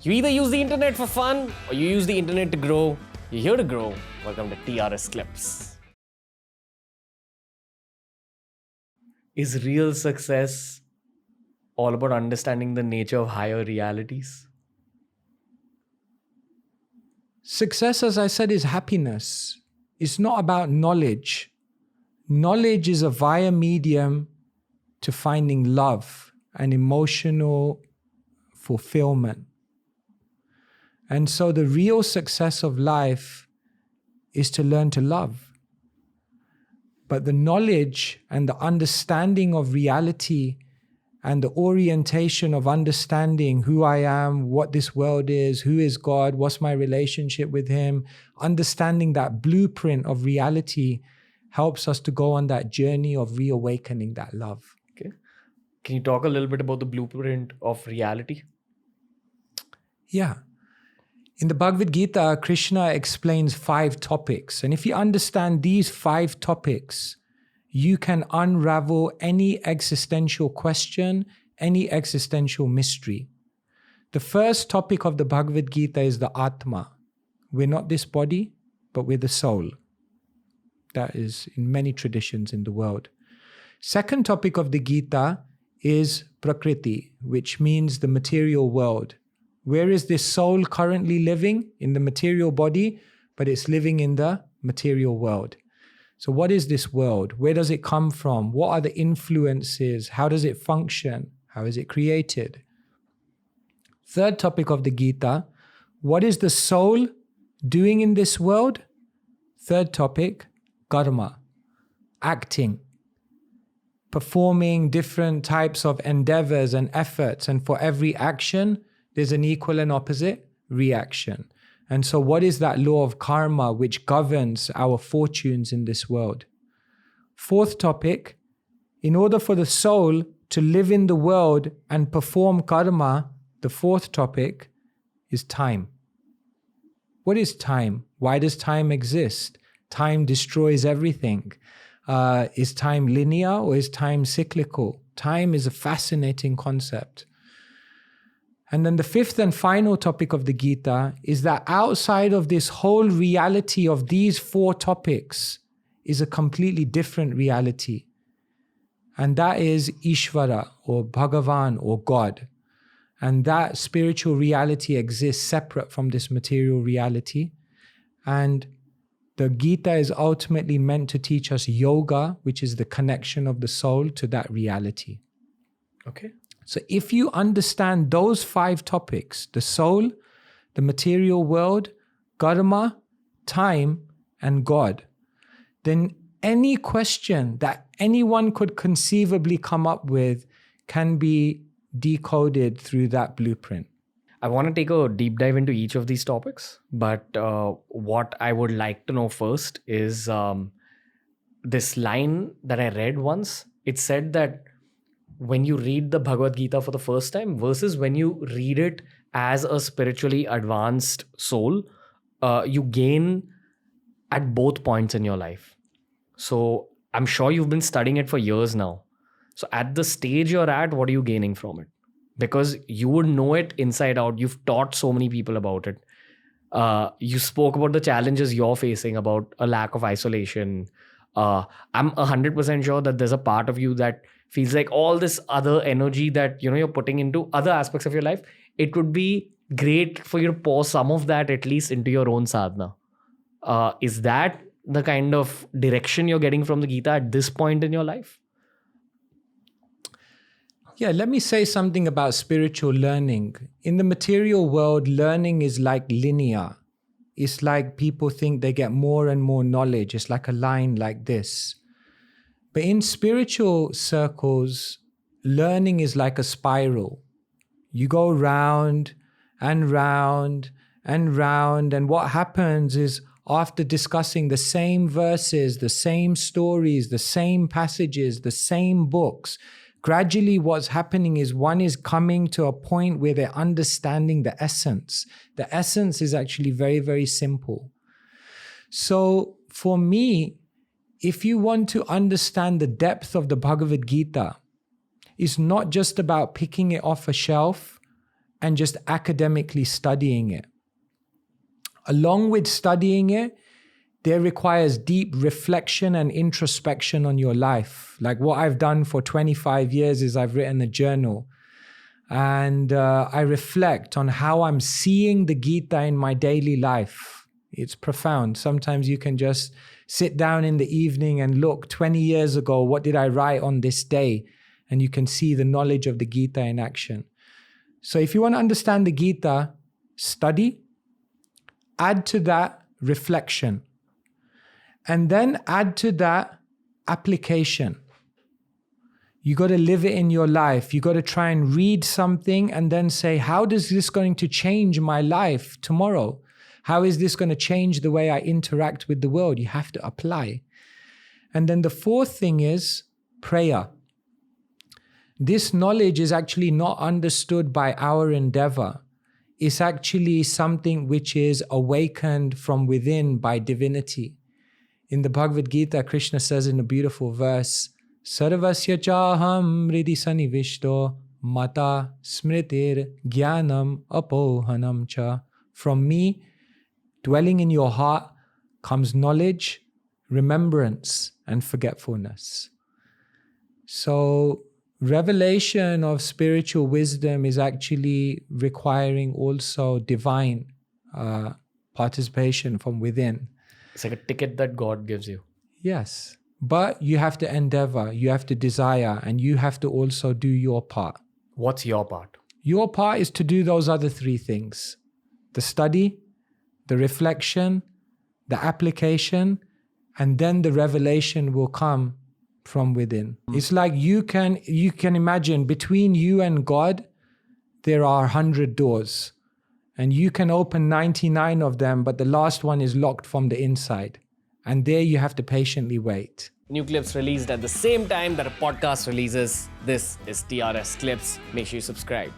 You either use the internet for fun or you use the internet to grow. You're here to grow. Welcome to TRS Clips. Is real success all about understanding the nature of higher realities? Success, as I said, is happiness. It's not about knowledge. Knowledge is a via medium to finding love and emotional fulfillment. And so the real success of life is to learn to love. But the knowledge and the understanding of reality and the orientation of understanding who I am, what this world is, who is God, what's my relationship with Him, understanding that blueprint of reality helps us to go on that journey of reawakening that love. Okay. Can you talk a little bit about the blueprint of reality? Yeah. In the Bhagavad Gita, Krishna explains 5 topics. And if you understand these 5 topics, you can unravel any existential question, any existential mystery. The first topic of the Bhagavad Gita is the Atma. We're not this body, but we're the soul. That is in many traditions in the world. Second topic of the Gita is Prakriti, which means the material world. Where is this soul currently living? In the material body, but it's living in the material world. So what is this world? Where does it come from? What are the influences? How does it function? How is it created? Third topic of the Gita, what is the soul doing in this world? Third topic, karma, acting, performing different types of endeavors and efforts. And for every action, there's an equal and opposite reaction. And so what is that law of karma which governs our fortunes in this world? Fourth topic, in order for the soul to live in the world and perform karma, the fourth topic is time. What is time? Why does time exist? Time destroys everything. Is time linear or is time cyclical? Time is a fascinating concept. And then the fifth and final topic of the Gita is that outside of this whole reality of these 4 topics is a completely different reality. And that is Ishvara or Bhagavan or God. And that spiritual reality exists separate from this material reality. And the Gita is ultimately meant to teach us yoga, which is the connection of the soul to that reality. Okay. So if you understand those 5 topics, the soul, the material world, karma, time, and God, then any question that anyone could conceivably come up with can be decoded through that blueprint. I want to take a deep dive into each of these topics, but what I would like to know first is this line that I read once. It said that when you read the Bhagavad Gita for the first time versus when you read it as a spiritually advanced soul, you gain at both points in your life. So I'm sure you've been studying it for years now. So at the stage you're at, what are you gaining from it? Because you would know it inside out. You've taught so many people about it. You spoke about the challenges you're facing, about a lack of isolation. I'm 100% sure that there's a part of you that feels like all this other energy that you're putting into other aspects of your life, it would be great for you to pour some of that at least into your own sadhana. Is that the kind of direction you're getting from the Gita at this point in your life? Yeah, let me say something about spiritual learning. In the material world, learning is like linear. It's like people think they get more and more knowledge. It's like a line like this. But in spiritual circles, learning is like a spiral. You go round and round and round. And what happens is after discussing the same verses, the same stories, the same passages, the same books, gradually what's happening is one is coming to a point where they're understanding the essence. The essence is actually very, very simple. So for me, if you want to understand the depth of the Bhagavad Gita, it's not just about picking it off a shelf and just academically studying it. Along with studying it, there requires deep reflection and introspection on your life. Like what I've done for 25 years is I've written a journal, and I reflect on how I'm seeing the Gita in my daily life. It's profound. Sometimes you can just sit down in the evening and look 20 years ago, what did I write on this day? And you can see the knowledge of the Gita in action. So if you want to understand the Gita, study, add to that reflection, and then add to that application. You got to live it in your life. You got to try and read something and then say, how is this going to change my life tomorrow? How is this going to change the way I interact with the world? You have to apply. And then the fourth thing is prayer. This knowledge is actually not understood by our endeavor. It's actually something which is awakened from within by divinity. In the Bhagavad Gita, Krishna says in a beautiful verse, Sarvasya chaham hridi sanivishto mata smritir jnanam apohanam cha. From me, dwelling in your heart, comes knowledge, remembrance, and forgetfulness. So, revelation of spiritual wisdom is actually requiring also divine participation from within. It's like a ticket that God gives you. Yes, but you have to endeavor, you have to desire, and you have to also do your part. What's your part? Your part is to do those other three things: the study, the reflection, the application, and then the revelation will come from within. It's like you can imagine between you and God, there are 100 doors, and you can open 99 of them, but the last one is locked from the inside. And there you have to patiently wait. New clips released at the same time that a podcast releases. This is TRS Clips. Make sure you subscribe.